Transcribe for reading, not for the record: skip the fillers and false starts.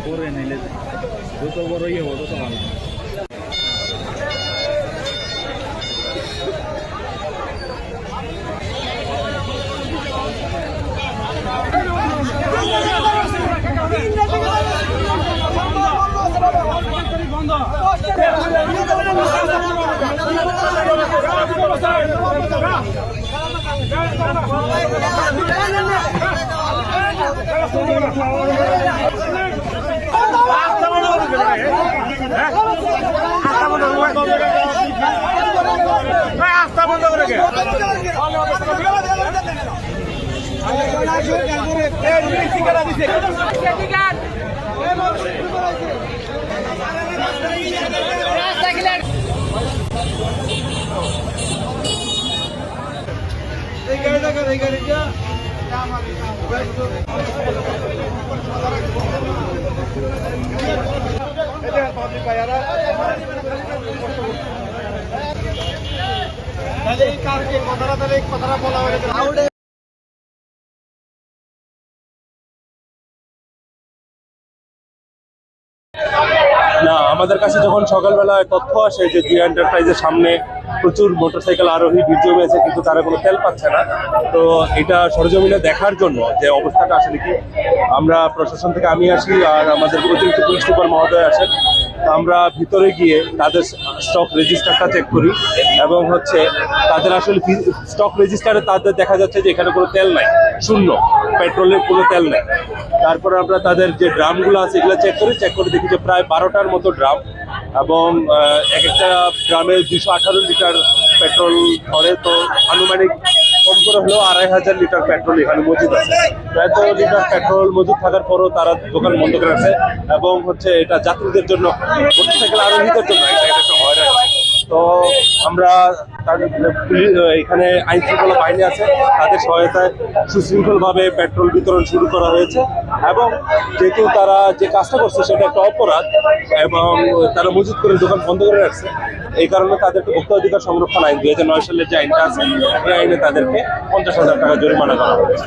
করে নিলে যত বড় ইয়ে হবে তত ভালো। না, আমাদের কাছে যখন সকালবেলায় তথ্য আসে যে জিয়া এন্টারপ্রাইজের সামনে প্রচুর মোটরসাইকেল আরোহী ভিড় জমে আছে কিন্তু তারা কোনো তেল পাচ্ছে না, তো এটা সরজমিনে দেখার জন্য যে অবস্থাটা আসলে কি, আমরা প্রশাসন থেকে আমি আসি আর আমাদের অতিরিক্ত পুলিশ সুপার মহোদয় আসেন। আমরা ভিতরে গিয়ে তাদের স্টক রেজিস্টারটা চেক করি এবং তাদের আসলে স্টক রেজিস্টারে তাদের দেখা যাচ্ছে যে এখানে কোনো তেল নাই, শূন্য, পেট্রোলের কোনো তেল নাই। তারপরে আমরা তাদের যে ড্রামগুলো আছে এগুলো চেক করে দেখি যে প্রায় 12টার মতো ড্রাম এবং এক একটা ড্রামে 218 লিটার পেট্রোল ধরে, তো আনুমানিক কম করে হলেও 2500 লিটার পেট্রোল এখানে মজুদ আছে। এত লিটার পেট্রোল মজুদ থাকার পরও তারা দোকান বন্ধ করে রাখছে এবং এটা যাত্রীদের জন্য, মোটরসাইকেল আরোহীদের জন্য এটা একটা হয়রানি। তো আমরা তাদের এখানে আইন শৃঙ্খলা বাহিনী আছে, তাদের সহায়তায় সুশৃঙ্খলভাবে পেট্রোল বিতরণ শুরু করা হয়েছে এবং যেহেতু তারা যে কাজটা করছে সেটা একটা অপরাধ এবং তারা মজুদ করে দোকান বন্ধ করে রাখছে, এই কারণে তাদেরকে ভোক্তা অধিকার সংরক্ষণ আইন 2009 সালের যে আইনটা আছে এই আইনে তাদেরকে 50,000 টাকা জরিমানা করা হয়েছে।